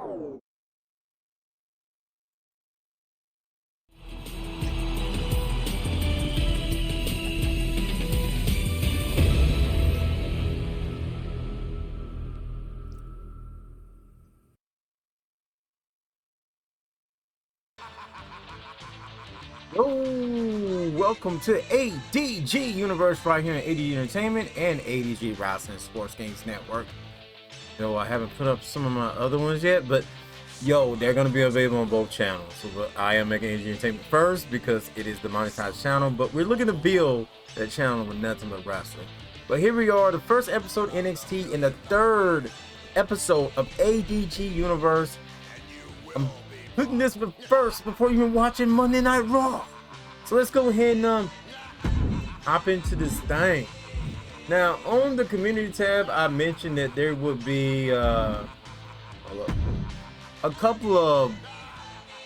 Oh, welcome to ADG Universe right here in ADG Entertainment and ADG Wrestling Sports Games Network. Yo, I haven't put up some of my other ones yet, but yo, they're going to be available on both channels. So I am making ADG Entertainment first because it is the monetized channel, but we're looking to build that channel with nothing but wrestling. But here we are, the first episode NXT and the third episode of ADG Universe. I'm putting this first before even watching Monday Night Raw. So let's go ahead and hop into this thing. Now, on the community tab, I mentioned that there would be a couple of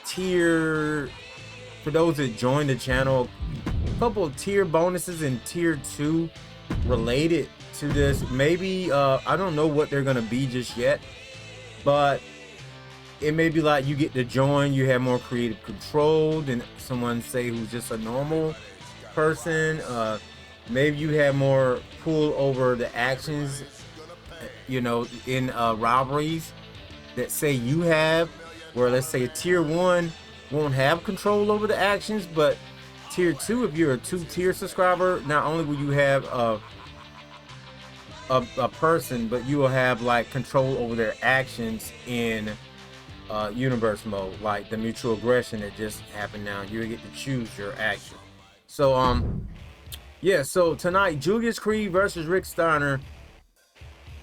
tier, for those that join the channel, a couple of tier bonuses in tier 2 related to this. Maybe, I don't know what they're going to be just yet, but it may be like you get to join, you have more creative control than someone, say, who's just a normal person. Maybe you have more pull over the actions, you know, in robberies that say you have, where let's say tier 1 won't have control over the actions, but tier 2, if you're a 2-tier subscriber, not only will you have a person, but you will have like control over their actions in universe mode, like the mutual aggression that just happened. Now you get to choose your action. So yeah, so tonight, Julius Creed versus Rick Steiner.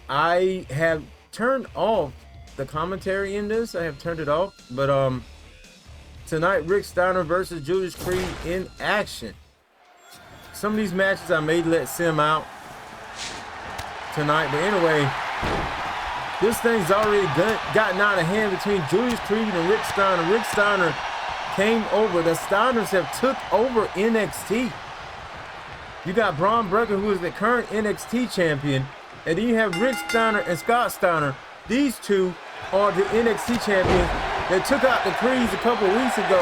I have turned off the commentary in this. I have turned it off, but tonight, Rick Steiner versus Julius Creed in action. Some of these matches I may let sim out tonight, but anyway, this thing's already gotten out of hand between Julius Creed and Rick Steiner. Rick Steiner came over. The Steiners have took over NXT. You got Braun Breaker, who is the current NXT champion, and then you have Rick Steiner and Scott Steiner. These two are the NXT champions that took out the Creeds a couple weeks ago.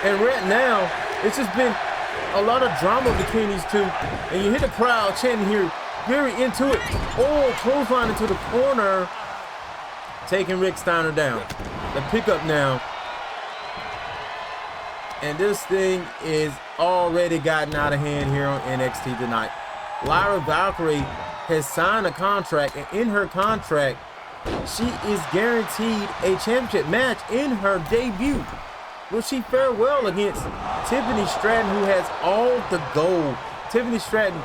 And right now, it's just been a lot of drama between these two. And you hear the crowd chanting here, very into it. Oh, clothesline into the corner, taking Rick Steiner down. The pickup now. And this thing is already gotten out of hand here on NXT tonight. Lyra Valkyrie has signed a contract, and in her contract, she is guaranteed a championship match in her debut. Will she fare well against Tiffany Stratton, who has all the gold? Tiffany Stratton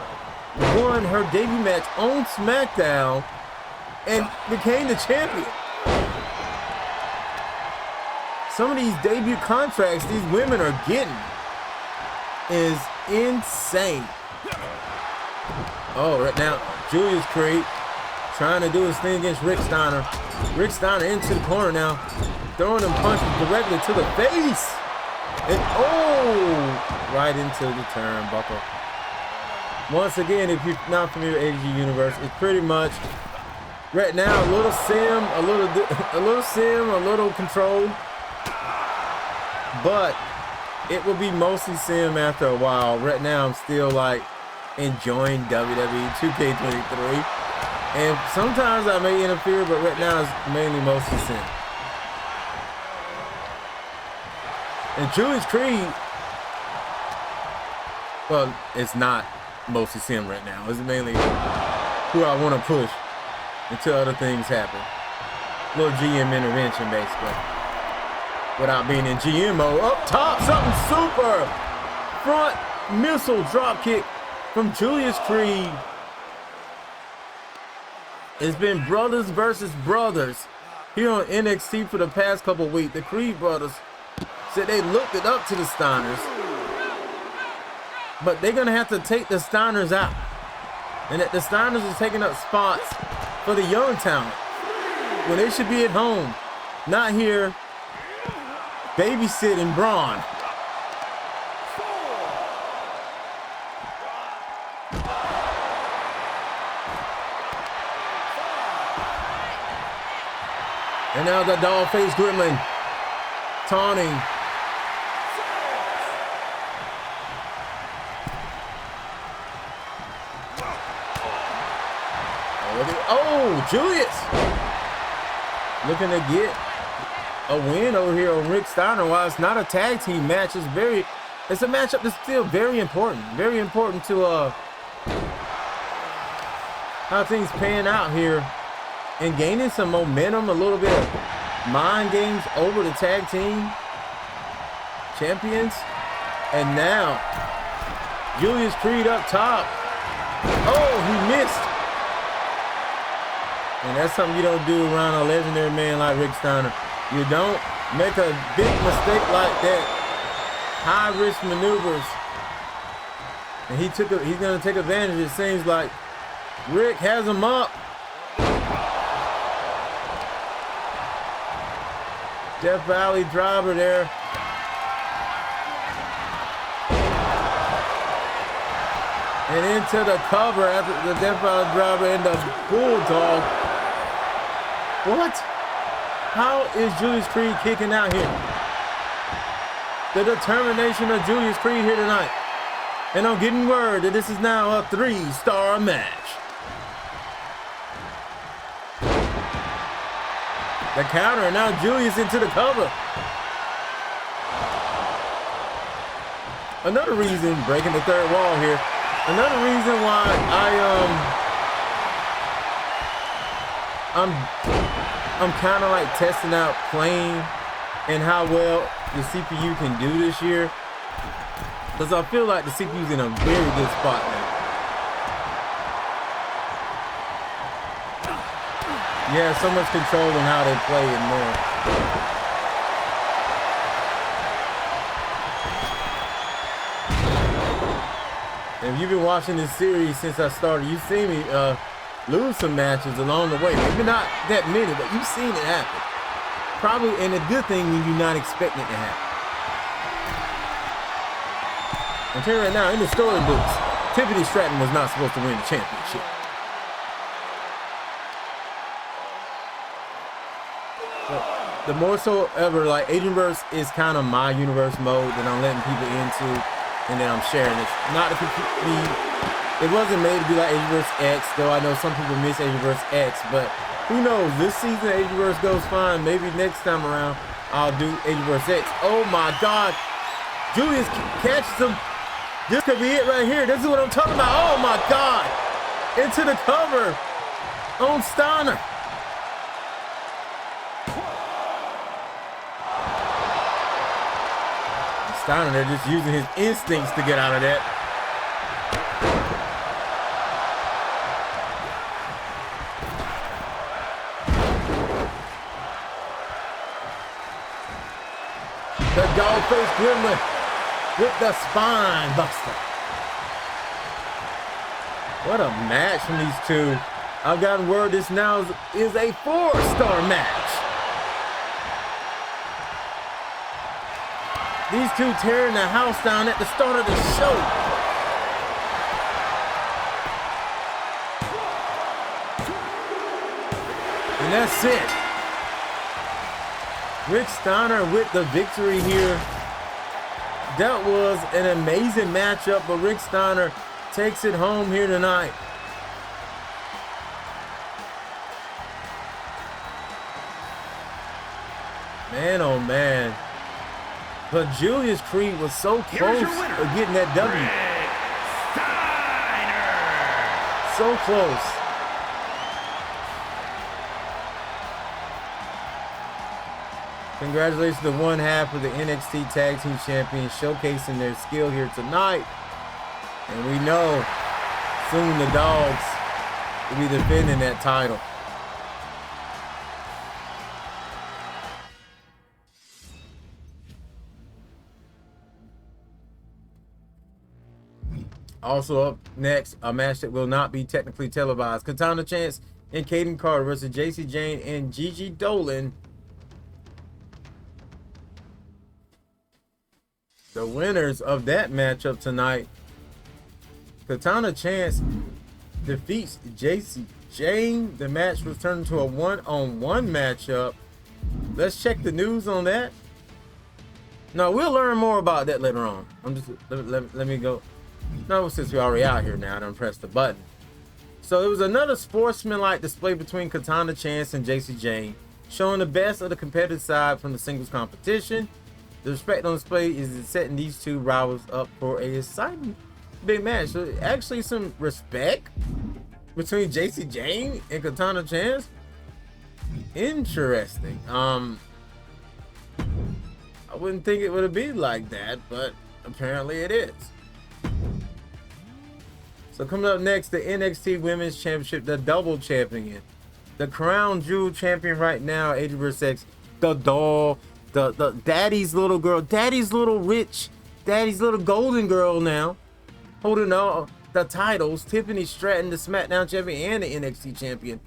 won her debut match on SmackDown and became the champion. Some of these debut contracts these women are getting is insane. Oh, right now, Julius Creed trying to do his thing against Rick Steiner. Rick Steiner into the corner now, throwing them punches directly to the face. And oh, right into the turnbuckle. Once again, if you're not familiar with ADG Universe, it's pretty much right now a little sim, a little control, but it will be mostly sim after a while. Right now, I'm still like enjoying WWE 2K23, and sometimes I may interfere, but right now it's mainly mostly sim. And Julius Creed, well, it's not mostly sim right now. It's mainly who I want to push until other things happen. Little GM intervention, basically, without being in GM mode. Up top, something super. Front missile drop kick from Julius Creed. It's been brothers versus brothers here on NXT for the past couple of weeks. The Creed brothers said they looked it up to the Steiners, but they're gonna have to take the Steiners out, and that the Steiners are taking up spots for the young talent when they should be at home, not here babysitting Braun. And now the dog face gremlin taunting. Oh, Julius looking to get a win over here on Rick Steiner. While it's not a tag team match, it's a matchup that's still very important. Very important to how things pan out here and gaining some momentum, a little bit of mind games over the tag team champions. And now Julius Creed up top. Oh, he missed. And that's something you don't do around a legendary man like Rick Steiner. You don't make a big mistake like that. High risk maneuvers. And he's gonna take advantage. It seems like Rick has him up. Death Valley driver there. And into the cover after the Death Valley driver and the Bulldog. What? How is Julius Creed kicking out here? The determination of Julius Creed here tonight. And I'm getting word that this is now a 3-star match. The counter, and now Julius into the cover. Another reason, breaking the third wall here. Another reason why I'm kind of like testing out playing and how well the CPU can do this year, because I feel like the CPU's in a very good spot now. Yeah, so much control on how they play and more. And if you've been watching this series since I started, you've seen me lose some matches along the way. Maybe not that many, but you've seen it happen. Probably, and a good thing when you're not expecting it to happen. I'm telling you right now, in the storybooks, Tiffany Stratton was not supposed to win the championship. The more so ever, like Agentverse is kind of my universe mode that I'm letting people into, and then I'm sharing it. Not if it wasn't made to be like Agentverse X, though I know some people miss Agentverse X, but who knows? This season Agentverse goes fine. Maybe next time around I'll do Agentverse X. Oh my God, Julius catches him. This could be it right here. This is what I'm talking about. Oh my God, into the cover on Steiner. Steiner, they're just using his instincts to get out of that. The dog-faced gremlin with the spine buster. What a match from these two. I've gotten word this now is a 4-star match. These two tearing the house down at the start of the show. And that's it. Rick Steiner with the victory here. That was an amazing matchup, but Rick Steiner takes it home here tonight. Man, oh man. But Julius Creed was so close to getting that W. So close. Congratulations to one half of the NXT Tag Team Champions showcasing their skill here tonight. And we know soon the Dogs will be defending that title. Also up next, a match that will not be technically televised. Katana Chance and Caden Carter versus JC Jane and Gigi Dolan. The winners of that matchup tonight. Katana Chance defeats JC Jane. The match was turned into a one-on-one matchup. let's check the news on that. No, we'll learn more about that later on. I'm just let me go. No, since we're already out here now, I done pressed the button. So it was another sportsmanlike display between Katana Chance and JC Jane, showing the best of the competitive side from the singles competition. The respect on display is setting these two rivals up for a exciting big match. So actually some respect between JC Jane and Katana Chance. Interesting. I wouldn't think it would be like that, but apparently it is. So coming up next, the NXT Women's Championship, the double champion, the crown jewel champion right now, AG vs. X, the doll, the daddy's little girl, daddy's little rich, daddy's little golden girl now, holding all the titles. Tiffany Stratton, the SmackDown champion and the NXT champion,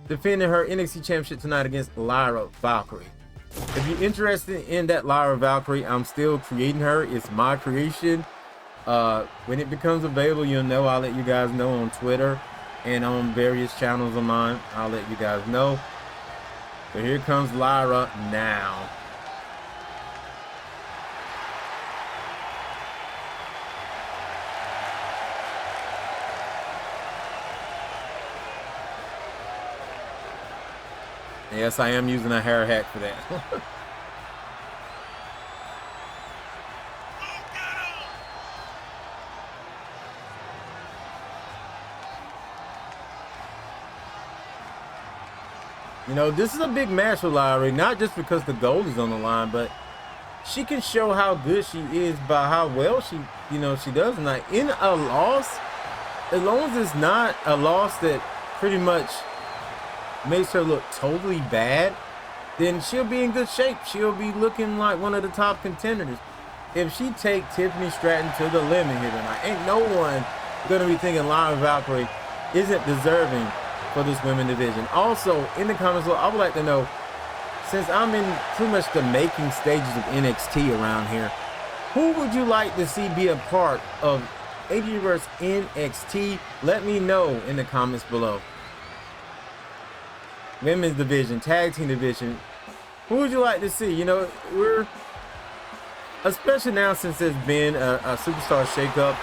defending her NXT championship tonight against Lyra Valkyrie. If you're interested in that Lyra Valkyrie, I'm still creating her. It's my creation. When it becomes available, you'll know. I'll let you guys know on Twitter and on various channels of mine. I'll let you guys know. But here comes Lyra now. Yes, I am using a hair hack for that. You know, this is a big match for Lyra, not just because the gold is on the line, but she can show how good she is by how well she does tonight. In a loss, as long as it's not a loss that pretty much makes her look totally bad, then she'll be in good shape. She'll be looking like one of the top contenders. If she take Tiffany Stratton to the limit here tonight, ain't no one gonna be thinking Lyra Valkyrie isn't deserving for this women division. Also, in the comments below, I would like to know, since I'm in pretty much the making stages of NXT around here, who would you like to see be a part of AG vs. NXT? Let me know in the comments below. Women's division, tag team division, who would you like to see? You know, we're, especially now since there's been a superstar shakeup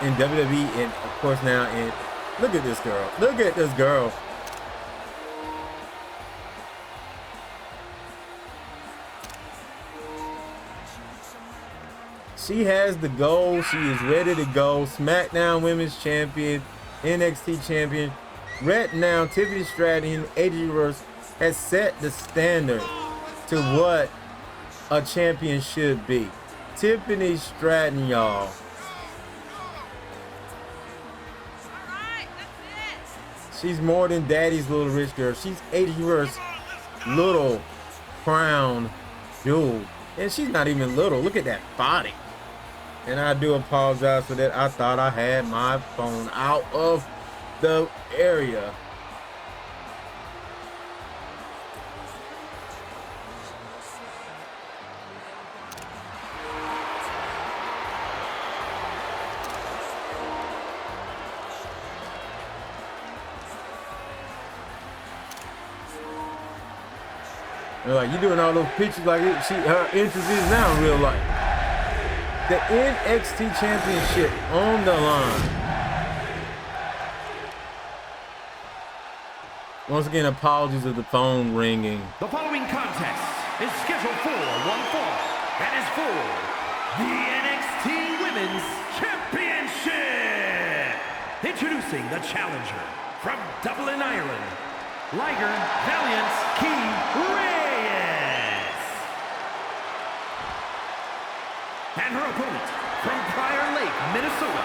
in WWE, and of course now in, look at this girl, look at this girl. She has the goal, she is ready to go. SmackDown Women's Champion, NXT Champion. Right now, Tiffany Stratton, AG vs. has set the standard to what a champion should be. Tiffany Stratton, y'all. She's more than daddy's little rich girl. She's AG vs. little crown jewel. And she's not even little. Look at that body. And I do apologize for that. I thought I had my phone out of the area. They're like, you doing all those pictures like it, her interest is now in real life. The NXT Championship on the line. Once again, apologies of the phone ringing. The following contest is scheduled for one fall. That is for the NXT Women's Championship. Introducing the challenger from Dublin, Ireland, Lyra Valiant Key Reyes. And her opponent from Prior Lake, Minnesota,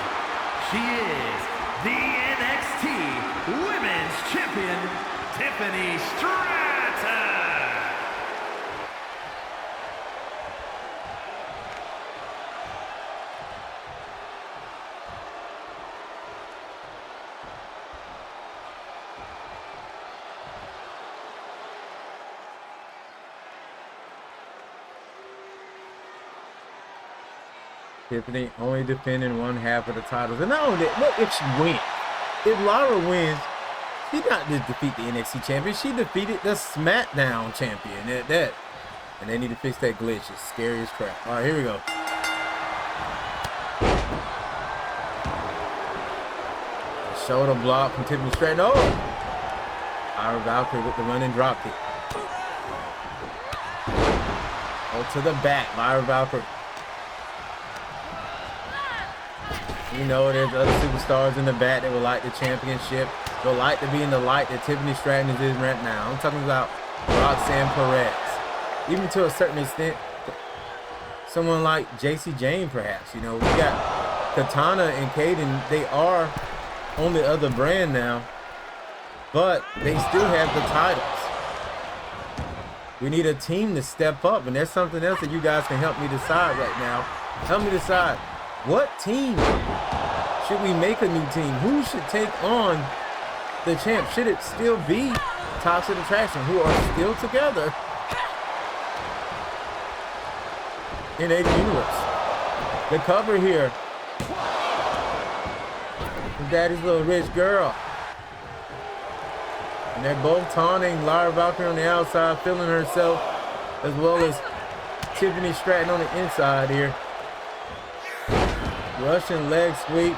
she is the NXT Women's Champion, Tiffany Stratton. Tiffany only defending one half of the titles. And not only that, look, if she wins. If Lyra wins, She not did defeat the NXT champion. She defeated the SmackDown champion. And they need to fix that glitch. It's scary as crap. All right, here we go. Shoulder block from Tiffany Stratton. Oh! Lyra Valkyrie with the running drop kick. Oh, to the back, Lyra Valkyrie. You know there's other superstars in the back that would like the championship. Would like to be in the light that Tiffany Stratton is in right now. I'm talking about Roxanne Perez. Even to a certain extent, someone like JC Jane perhaps. You know, we got Katana and Kaden. They are on the other brand now, but they still have the titles. We need a team to step up, and there's something else that you guys can help me decide right now. Help me decide, what team should we make a new team? Who should take on the champ? Should it still be Toxic Attraction, who are still together in AD Universe? The cover here, Daddy's Little Rich Girl. And they're both taunting Lyra Valkyrie on the outside, feeling herself, as well as Tiffany Stratton on the inside here. Russian leg sweep.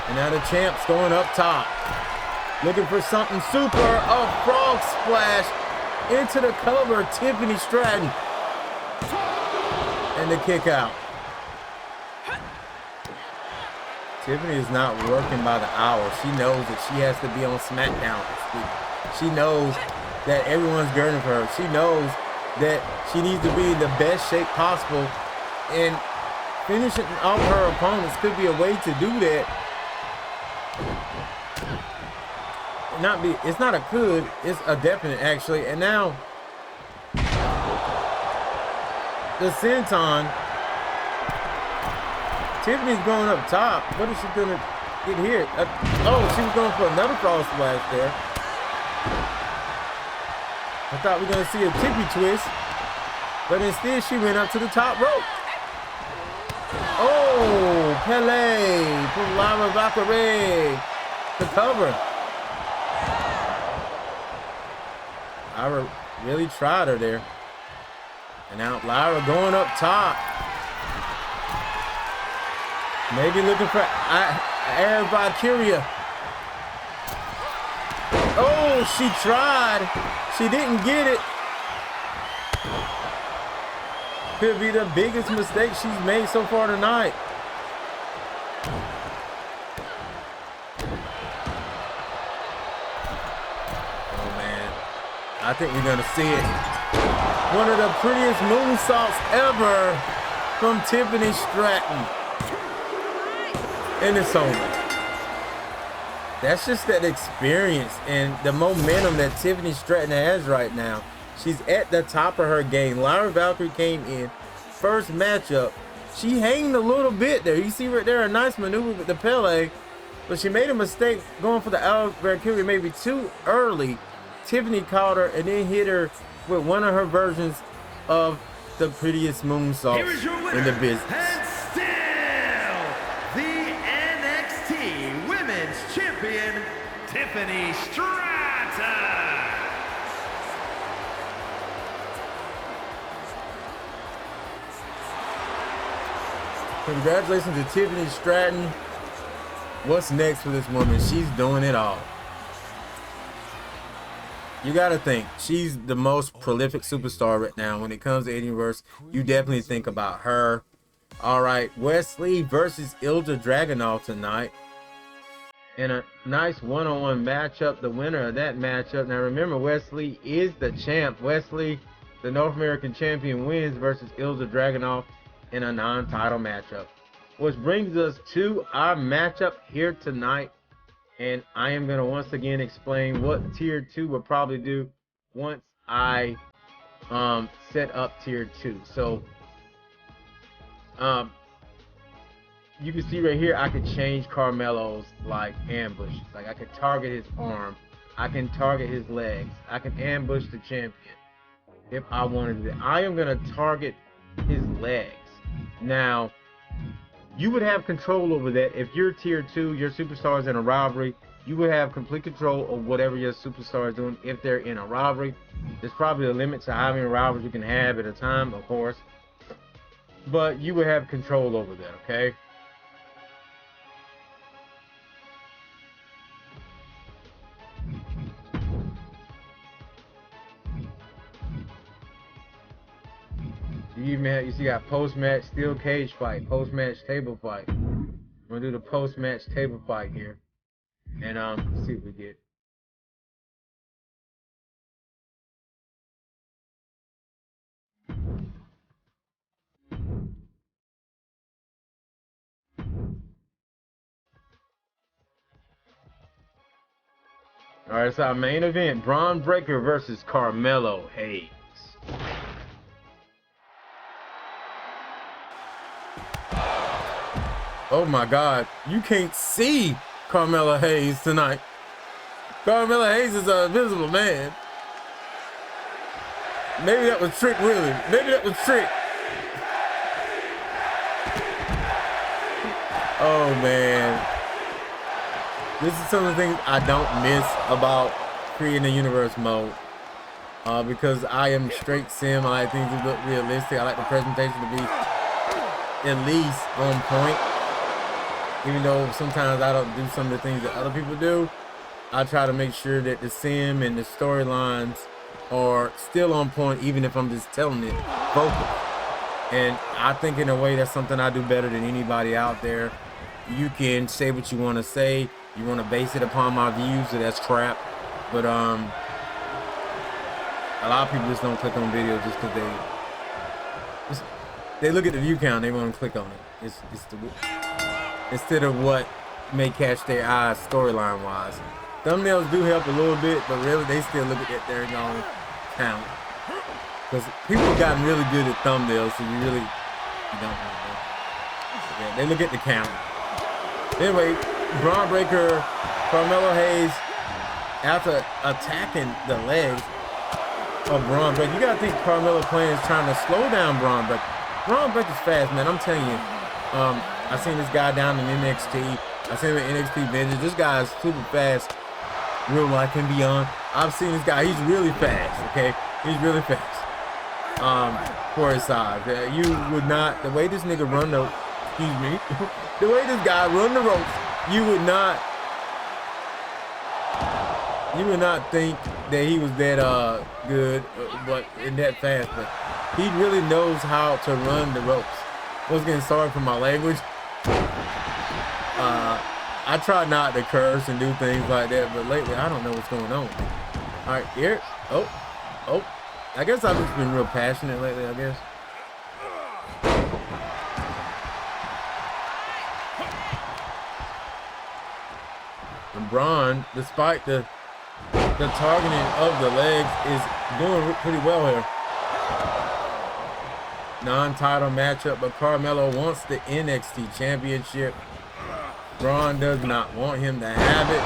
And now the champ's going up top. Looking for something super. A frog splash into the cover. Tiffany Stratton. And the kick out. Tiffany is not working by the hour. She knows that she has to be on SmackDown this week. She knows that everyone's yearning for her. She knows that she needs to be in the best shape possible. And finishing off her opponents could be a way to do that. It's not a could, it's a definite actually. And now the senton. Tiffany's going up top. What is she gonna get here? Oh, she was going for another cross splash there. I thought we were gonna see a tippy twist, but instead she went up to the top rope. Oh, Pele from Lyra Valkyrie. The cover. Lyra really tried her there. And now Lyra going up top. Maybe looking for Air Valkyria. Oh, she tried. She didn't get it. Could be the biggest mistake she's made so far tonight. Oh, man. I think we're going to see it. One of the prettiest moonsaults ever from Tiffany Stratton. And it's over. That's just that experience and the momentum that Tiffany Stratton has right now. She's at the top of her game. Lyra Valkyrie came in first matchup. She hanged a little bit there. You see right there a nice maneuver with the Pele, but she made a mistake going for the Valkyrie maybe too early. Tiffany caught her and then hit her with one of her versions of the prettiest moonsault in the business. Champion Tiffany Stratton. Congratulations to Tiffany Stratton. What's next for this woman? She's doing it all. You gotta think, she's the most prolific superstar right now. When it comes to AD Universe, you definitely think about her. All right, Wesley versus Ilja Dragunov tonight. In a nice one-on-one matchup, the winner of that matchup. Now remember, Wesley is the champ. Wesley, the North American champion, wins versus Ilja Dragunov in a non-title matchup. Which brings us to our matchup here tonight. And I am going to once again explain what Tier 2 will probably do once I set up Tier 2. So, you can see right here, I could change Carmella's like ambush. Like I could target his arm. I can target his legs. I can ambush the champion if I wanted to. I am going to target his legs. Now, you would have control over that if you're Tier 2, your superstar is in a rivalry. you would have complete control of whatever your superstar is doing if they're in a rivalry. There's probably a limit to how many rivals you can have at a time, of course. But you would have control over that, okay? You even have, you got post-match steel cage fight, post-match table fight. We're gonna do the post-match table fight here, and see what we get. All right, so our main event: Braun Breaker versus Carmelo Hayes. Oh my God, you can't see Carmelo Hayes tonight. Carmelo Hayes is an invisible man. Maybe that was Trick Willie. Maybe that was Trick. Oh man. This is some of the things I don't miss about creating a universe mode. Because I am straight sim. I like things to look realistic. I like the presentation to be at least on point. Even though sometimes I don't do some of the things that other people do, I try to make sure that the sim and the storylines are still on point, even if I'm just telling it vocally. And I think in a way that's something I do better than anybody out there. You can say what you want to say. You want to base it upon my views, so that's crap. But a lot of people just don't click on videos just because they look at the view count, they want to click on it. It's the instead of what may catch their eyes storyline wise. Thumbnails do help a little bit, but really they still look at that their own count. Because people have gotten really good at thumbnails, so you don't really know. Yeah, they look at the count. Anyway, Braun Breaker, Carmelo Hayes, after attacking the legs of Braun Breaker. You gotta think Carmelo playing is trying to slow down Braun Breaker. Braun Breaker's fast, man. I'm telling you. I seen this guy down in NXT. I seen him in NXT Vintage. This guy is super fast, real life and beyond. I've seen this guy. He's really fast. Okay, he's really fast. For his size, you would not. The way this nigga run the, excuse me, the way this guy run the ropes, you would not think that he was that good, but in that fast. But he really knows how to run the ropes. Once again, sorry for my language. I try not to curse and do things like that, but lately I don't know what's going on. All right, here. Oh. I guess I've just been real passionate lately, I guess. And Braun, despite the targeting of the legs, is doing pretty well here. Non-title matchup, but Carmelo wants the NXT championship. Braun does not want him to have it.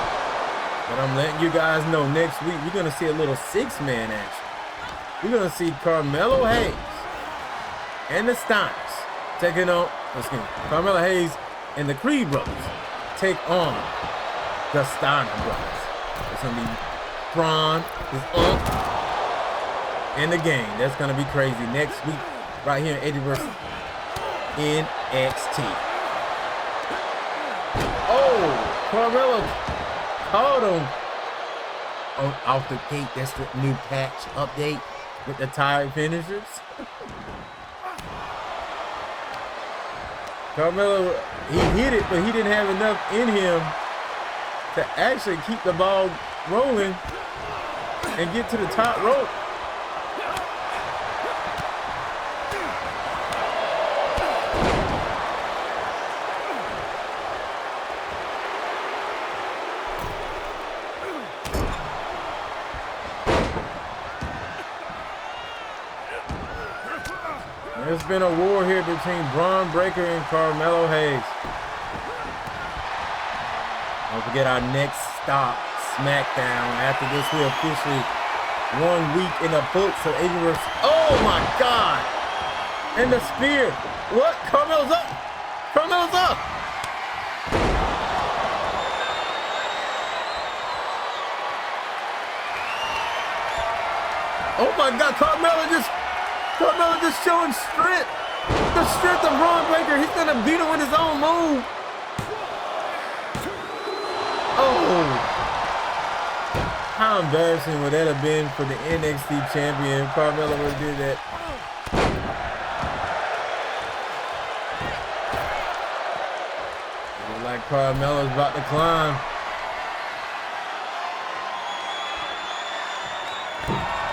But I'm letting you guys know, next week we're going to see a little six-man action. We're going to see Carmelo Hayes and the Steiners taking on, Carmelo Hayes and the Creed brothers take on the Steiner brothers. It's going to be Braun, his uncle, and the gang. That's going to be crazy next week right here in Adverse NXT. Oh, Carmelo caught him off the gate. That's the new patch update with the tired finishers. Carmelo, he hit it, but he didn't have enough in him to actually keep the ball rolling and get to the top rope. There's been a war here between Braun Breaker and Carmelo Hayes. Don't forget our next stop, SmackDown. After this, we're officially 1 week in the books of Adverse. Oh my God! And the spear. What? Carmelo's up. Carmelo's up. Oh my God, Carmella just showing strength. The strength of Braun Breaker. He's gonna beat him with his own move. Oh. How embarrassing would that have been for the NXT champion if Carmella would have did that? Looks like Carmella's about to climb.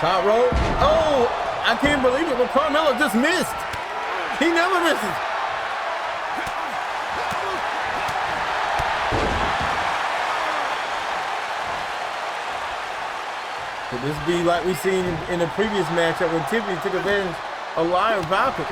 Top rope. Oh, I can't believe it, but Carmella just missed. He never misses. Could this be like we seen in the previous matchup when Tiffany took advantage of Lyra Valkyrie?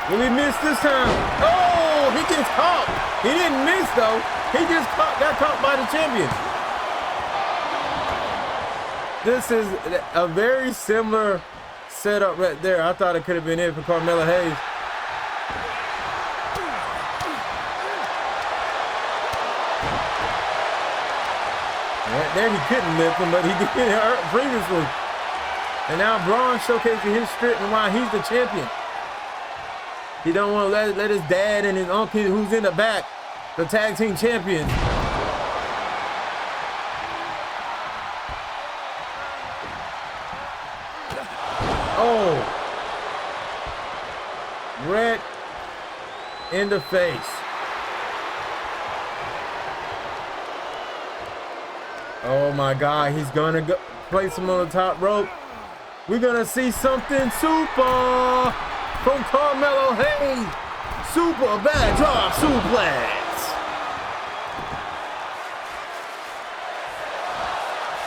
Will he miss this time? Oh, he gets caught. He didn't miss though. He just got caught by the champion. This is a very similar setup right there. I thought it could have been it for Carmella Hayes. Right there, he couldn't lift him, but he did hurt previously. And now Braun showcasing his strength and why he's the champion. He don't want to let his dad and his uncle, who's in the back, the tag team champions. Oh, red in the face. Oh my God, he's gonna go place him on the top rope. We're gonna see something super from Carmella Hayes. Super bad drop suplex.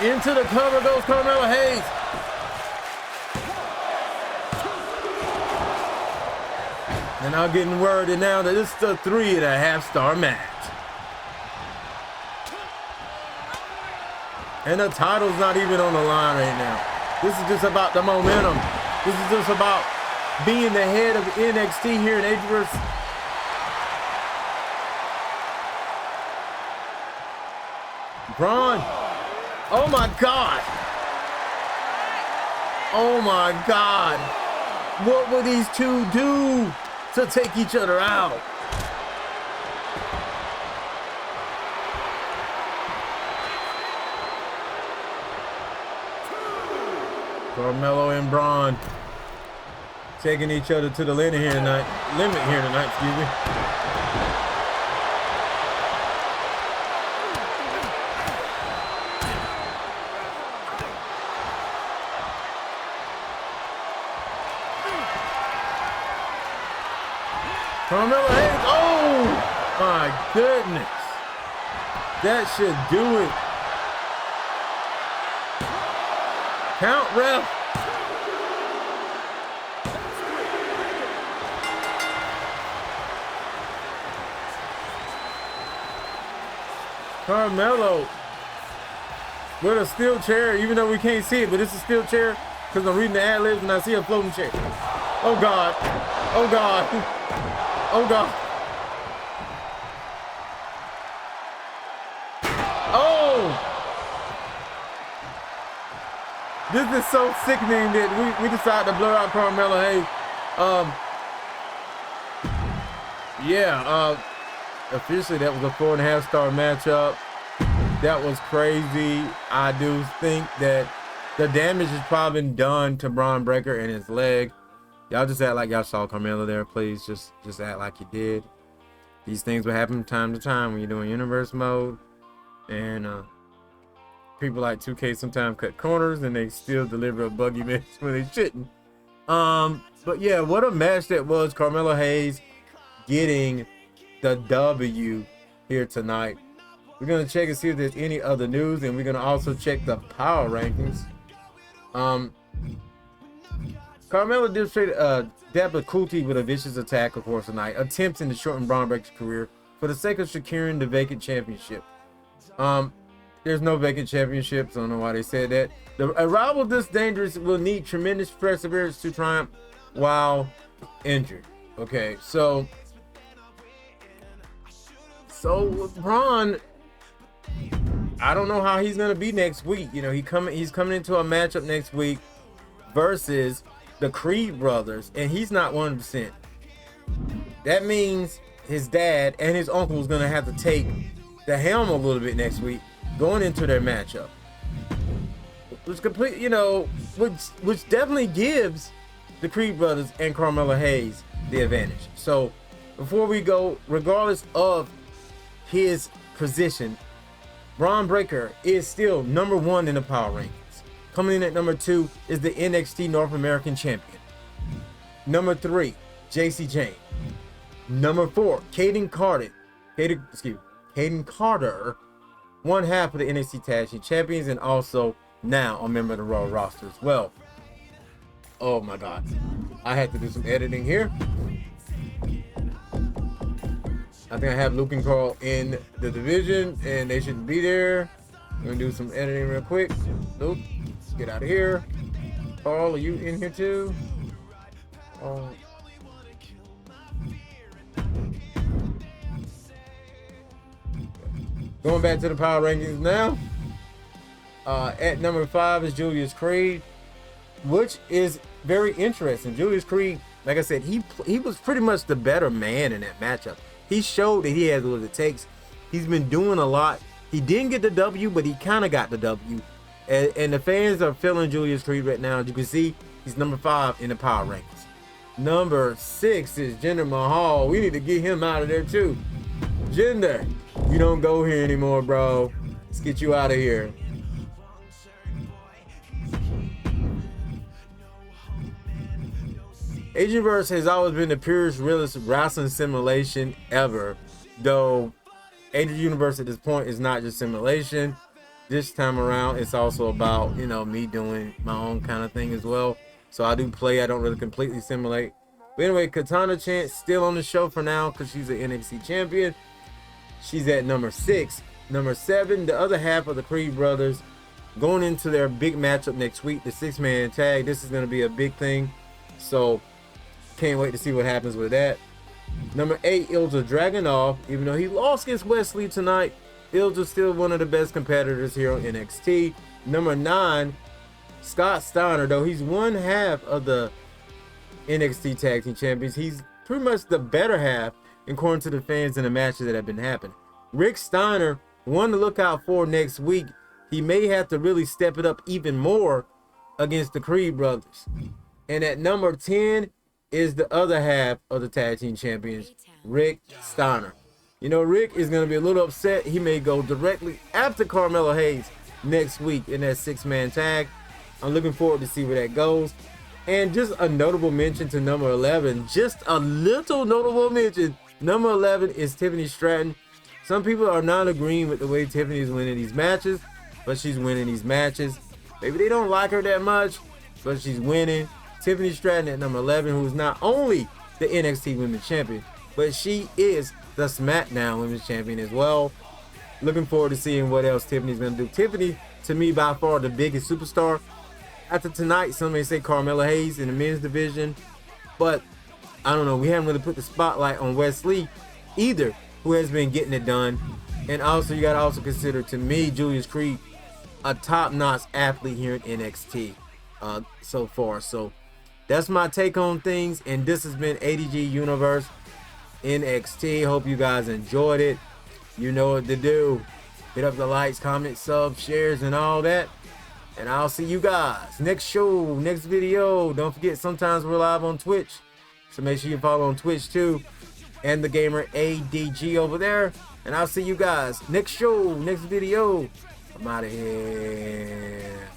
Into the cover goes Carmella Hayes. And I'm getting word now that this is a 3.5-star match. And the title's not even on the line right now. This is just about the momentum. This is just about being the head of NXT here in Adverse. Braun. Oh my God. Oh my God. What will these two do to take each other out? Carmelo and Braun taking each other to the limit here tonight. Excuse me. Carmella Hayes. Oh my goodness. That should do it. Count, ref. Carmelo with a steel chair, even though we can't see it, but it's a steel chair because I'm reading the ad libs and I see a floating chair. Oh God. Oh God. Oh God. Oh! This is so sickening that we decided to blow out Carmella Hayes. Officially that was a 4.5-star matchup. That was crazy. I do think that the damage has probably been done to Braun Breaker and his leg. Y'all just act like y'all saw Carmella there, please. Just act like you did. These things will happen from time to time when you're doing universe mode. And people like 2K sometimes cut corners and they still deliver a buggy match when they shouldn't. But yeah, what a match that was. Carmella Hayes getting the W here tonight. We're gonna check and see if there's any other news, and we're gonna also check the power rankings. Carmella demonstrated adaptability with a vicious attack, of course, tonight, attempting to shorten Braun Breaker's career for the sake of securing the vacant championship. There's no vacant championships. I don't know why they said that. A rival this dangerous will need tremendous perseverance to triumph while injured. Okay, so Braun, I don't know how he's gonna be next week. You know, he's coming into a matchup next week versus the Creed brothers, and he's not 100%. That means his dad and his uncle is gonna have to take the helm a little bit next week, going into their matchup. Which which definitely gives the Creed brothers and Carmella Hayes the advantage. So before we go, regardless of his position, Braun Breaker is still number 1 in the power rankings. Coming in at number 2 is the NXT North American Champion. Number 3, JC Jane. Number 4, Caden Carter, one half of the NXT Tag Team Champions, and also now a member of the Raw roster as well. Oh my God, I had to do some editing here. I think I have Luke and Carl in the division, and they shouldn't be there. I'm gonna do some editing real quick. Luke, get out of here. Carl, are you in here too? Oh. Going back to the power rankings now. At number 5 is Julius Creed, which is very interesting. Julius Creed, like I said, he was pretty much the better man in that matchup. He showed that he has what it takes. He's been doing a lot. He didn't get the W, but he kind of got the W. And the fans are feeling Julius Creed right now. As you can see, he's number 5 in the power rankings. Number 6 is Jinder Mahal. We need to get him out of there too. Jinder, you don't go here anymore, bro. Let's get you out of here. Asianverse has always been the purest, realest wrestling simulation ever. Though AG Universe at this point is not just simulation. This time around, it's also about, me doing my own kind of thing as well. So I do play, I don't really completely simulate. But anyway, Katana Chance still on the show for now because she's an NXT champion. She's at number 6. Number 7, the other half of the Creed brothers going into their big matchup next week, the 6-man tag. This is going to be a big thing. So can't wait to see what happens with that. Number 8, Ilja Dragunov. Even though he lost against Wesley tonight, Ilja's still one of the best competitors here on NXT. Number 9, Scott Steiner. Though he's one half of the NXT Tag Team Champions, he's pretty much the better half according to the fans in the matches that have been happening. Rick Steiner, one to look out for next week. He may have to really step it up even more against the Creed brothers. And at number 10 is the other half of the Tag Team Champions, Rick Steiner. Rick is going to be a little upset. He may go directly after Carmella Hayes next week in that 6-man tag. I'm looking forward to see where that goes. And just a notable mention to number 11. Just a little notable mention. Number 11 is Tiffany Stratton. Some people are not agreeing with the way Tiffany is winning these matches, but she's winning these matches. Maybe they don't like her that much, but she's winning. Tiffany Stratton at number 11, who is not only the NXT Women's Champion, but she is the SmackDown Women's Champion as well. Looking forward to seeing what else Tiffany's going to do. Tiffany, to me, by far the biggest superstar. After tonight, some may say Carmella Hayes in the men's division, but I don't know. We haven't really put the spotlight on Wesley either, who has been getting it done. And also, you got to also consider, to me, Julius Creed, a top-notch athlete here in NXT so far. So that's my take on things, and this has been ADG Universe NXT. Hope you guys enjoyed it. You know what to do. Hit up the likes, comments, subs, shares, and all that. And I'll see you guys next show, next video. Don't forget, sometimes we're live on Twitch, so make sure you follow on Twitch too, and the gamer ADG over there. And I'll see you guys next show, next video. I'm out of here.